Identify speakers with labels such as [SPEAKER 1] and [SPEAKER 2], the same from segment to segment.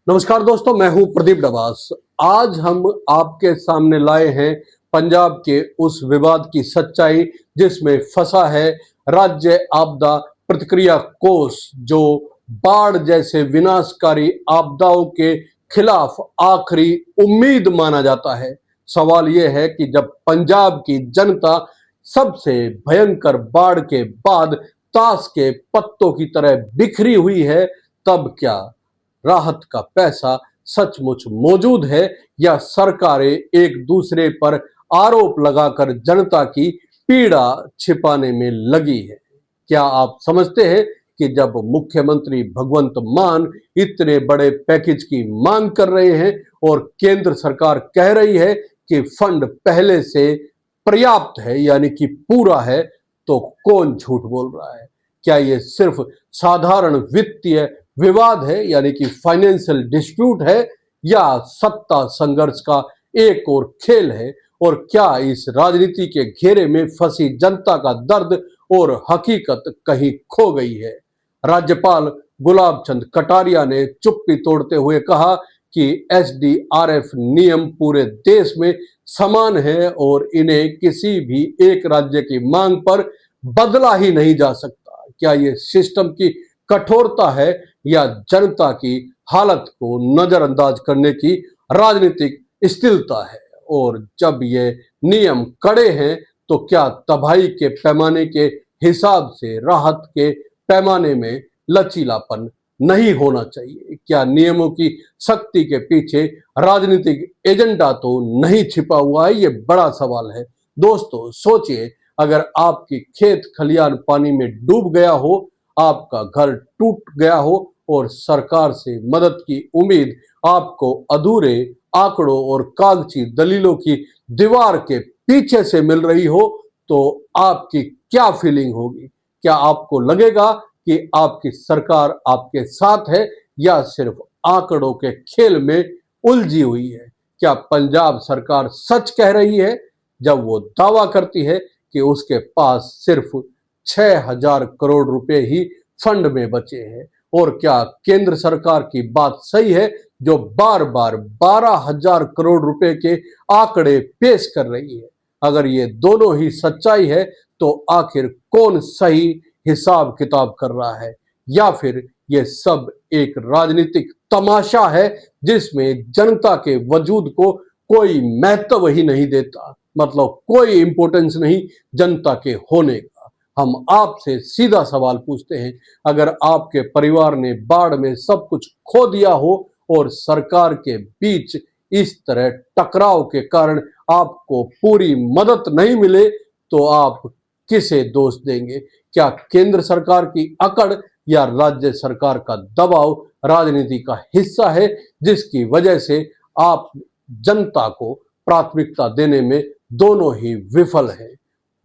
[SPEAKER 1] नमस्कार दोस्तों, मैं हूं प्रदीप डबास। आज हम आपके सामने लाए हैं पंजाब के उस विवाद की सच्चाई जिसमें फंसा है राज्य आपदा प्रतिक्रिया कोष, जो बाढ़ जैसे विनाशकारी आपदाओं के खिलाफ आखिरी उम्मीद माना जाता है। सवाल यह है कि जब पंजाब की जनता सबसे भयंकर बाढ़ के बाद ताश के पत्तों की तरह बिखरी हुई है, तब क्या राहत का पैसा सचमुच मौजूद है या सरकारें एक दूसरे पर आरोप लगाकर जनता की पीड़ा छिपाने में लगी है? क्या आप समझते हैं कि जब मुख्यमंत्री भगवंत मान इतने बड़े पैकेज की मांग कर रहे हैं और केंद्र सरकार कह रही है कि फंड पहले से पर्याप्त है, यानी कि पूरा है, तो कौन झूठ बोल रहा है? क्या ये सिर्फ साधारण वित्तीय विवाद है, यानी कि फाइनेंशियल डिस्प्यूट है, या सत्ता संघर्ष का एक और खेल है? और क्या इस राजनीति के घेरे में फंसी जनता का दर्द और हकीकत कहीं खो गई है? राज्यपाल गुलाब चंद कटारिया ने चुप्पी तोड़ते हुए कहा कि एसडीआरएफ नियम पूरे देश में समान है और इन्हें किसी भी एक राज्य की मांग पर बदला ही नहीं जा सकता। क्या ये सिस्टम की कठोरता है या जनता की हालत को नजरअंदाज करने की राजनीतिक स्थिरता है? और जब ये नियम कड़े हैं, तो क्या तबाही के पैमाने के हिसाब से राहत के पैमाने में लचीलापन नहीं होना चाहिए? क्या नियमों की सख्ती के पीछे राजनीतिक एजेंडा तो नहीं छिपा हुआ है? ये बड़ा सवाल है। दोस्तों सोचिए, अगर आपकी खेत खलियान पानी में डूब गया हो, आपका घर टूट गया हो और सरकार से मदद की उम्मीद आपको अधूरे आंकड़ों और कागजी दलीलों की दीवार के पीछे से मिल रही हो, तो आपकी क्या फीलिंग होगी? क्या आपको लगेगा कि आपकी सरकार आपके साथ है या सिर्फ आंकड़ों के खेल में उलझी हुई है? क्या पंजाब सरकार सच कह रही है जब वो दावा करती है कि उसके पास सिर्फ 6,000 करोड़ रुपए ही फंड में बचे हैं? और क्या केंद्र सरकार की बात सही है जो बार बार 12,000 करोड़ रुपए के आंकड़े पेश कर रही है? अगर ये दोनों ही सच्चाई है, तो आखिर कौन सही हिसाब किताब कर रहा है? या फिर ये सब एक राजनीतिक तमाशा है जिसमें जनता के वजूद को कोई महत्व ही नहीं देता, मतलब कोई इंपॉर्टेंस नहीं जनता के होने का? हम आपसे सीधा सवाल पूछते हैं, अगर आपके परिवार ने बाढ़ में सब कुछ खो दिया हो और सरकार के बीच इस तरह टकराव के कारण आपको पूरी मदद नहीं मिले, तो आप किसे दोष देंगे? क्या केंद्र सरकार की अकड़ या राज्य सरकार का दबाव राजनीति का हिस्सा है, जिसकी वजह से आप जनता को प्राथमिकता देने में दोनों ही विफल हैं?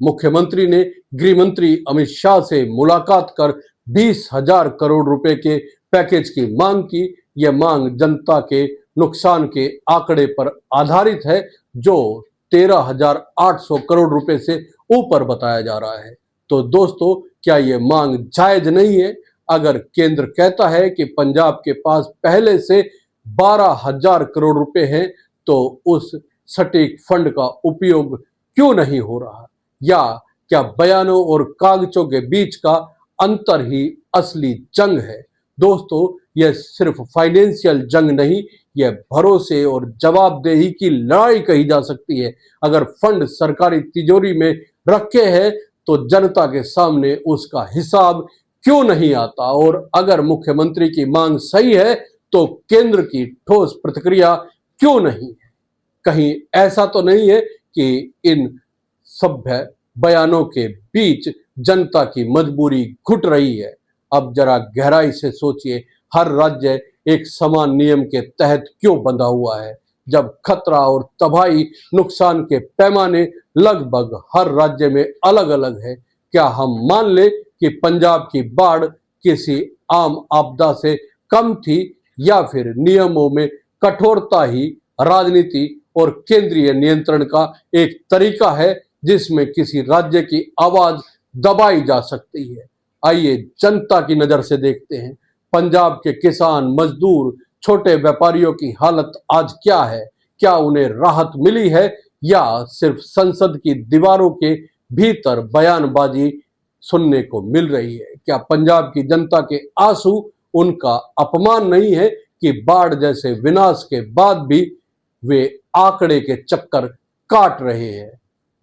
[SPEAKER 1] मुख्यमंत्री ने गृह मंत्री अमित शाह से मुलाकात कर 20,000 करोड़ रुपए के पैकेज की मांग की। यह मांग जनता के नुकसान के आंकड़े पर आधारित है, जो 13,800 करोड़ रुपए से ऊपर बताया जा रहा है। तो दोस्तों, क्या यह मांग जायज नहीं है? अगर केंद्र कहता है कि पंजाब के पास पहले से 12,000 करोड़ रुपए हैं, तो उस सटीक फंड का उपयोग क्यों नहीं हो रहा? या क्या बयानों और कागजों के बीच का अंतर ही असली जंग है? दोस्तों, यह सिर्फ फाइनेंशियल जंग नहीं, यह भरोसे और जवाबदेही की लड़ाई कही जा सकती है। अगर फंड सरकारी तिजोरी में रखे हैं, तो जनता के सामने उसका हिसाब क्यों नहीं आता? और अगर मुख्यमंत्री की मांग सही है, तो केंद्र की ठोस प्रतिक्रिया क्यों नहीं है? कहीं ऐसा तो नहीं है कि इन सभ्य बयानों के बीच जनता की मजबूरी घुट रही है? अब जरा गहराई से सोचिए, हर राज्य एक समान नियम के तहत क्यों बंधा हुआ है, जब खतरा और तबाही नुकसान के पैमाने लगभग हर राज्य में अलग अलग है? क्या हम मान ले कि पंजाब की बाढ़ किसी आम आपदा से कम थी, या फिर नियमों में कठोरता ही राजनीति और केंद्रीय नियंत्रण का एक तरीका है जिसमें किसी राज्य की आवाज दबाई जा सकती है? आइए जनता की नजर से देखते हैं। पंजाब के किसान, मजदूर, छोटे व्यापारियों की हालत आज क्या है? क्या उन्हें राहत मिली है या सिर्फ संसद की दीवारों के भीतर बयानबाजी सुनने को मिल रही है? क्या पंजाब की जनता के आंसू उनका अपमान नहीं है कि बाढ़ जैसे विनाश के बाद भी वे आंकड़े के चक्कर काट रहे हैं?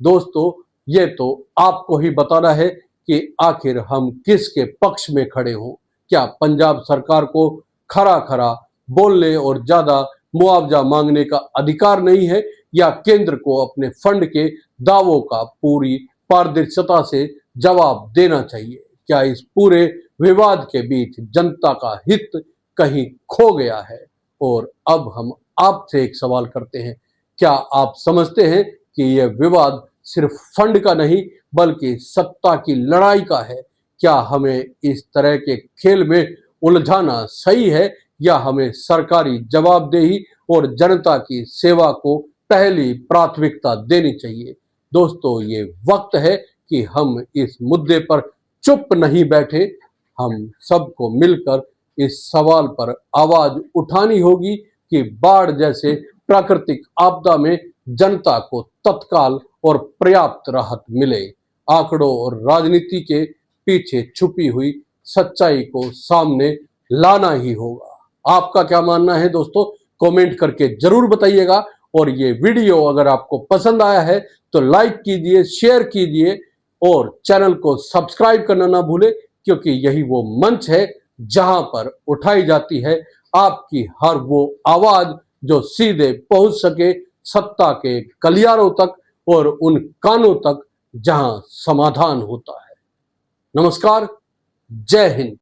[SPEAKER 1] दोस्तों, ये तो आपको ही बताना है कि आखिर हम किसके पक्ष में खड़े हों। क्या पंजाब सरकार को खरा खरा बोलने और ज्यादा मुआवजा मांगने का अधिकार नहीं है, या केंद्र को अपने फंड के दावों का पूरी पारदर्शिता से जवाब देना चाहिए? क्या इस पूरे विवाद के बीच जनता का हित कहीं खो गया है? और अब हम आपसे एक सवाल करते हैं, क्या आप समझते हैं कि यह विवाद सिर्फ फंड का नहीं बल्कि सत्ता की लड़ाई का है? क्या हमें इस तरह के खेल में उलझाना सही है, या हमें सरकारी जवाबदेही और जनता की सेवा को पहली प्राथमिकता देनी चाहिए? दोस्तों, ये वक्त है कि हम इस मुद्दे पर चुप नहीं बैठे। हम सबको मिलकर इस सवाल पर आवाज उठानी होगी कि बाढ़ जैसे प्राकृतिक आपदा में जनता को तत्काल और पर्याप्त राहत मिले। आंकड़ों और राजनीति के पीछे छुपी हुई सच्चाई को सामने लाना ही होगा। आपका क्या मानना है दोस्तों? कमेंट करके जरूर बताइएगा। और ये वीडियो अगर आपको पसंद आया है तो लाइक कीजिए, शेयर कीजिए और चैनल को सब्सक्राइब करना ना भूले, क्योंकि यही वो मंच है जहां पर उठाई जाती है आपकी हर वो आवाज जो सीधे पहुंच सके सत्ता के गलियारों तक और उन कानों तक जहां समाधान होता है। नमस्कार, जय हिंद।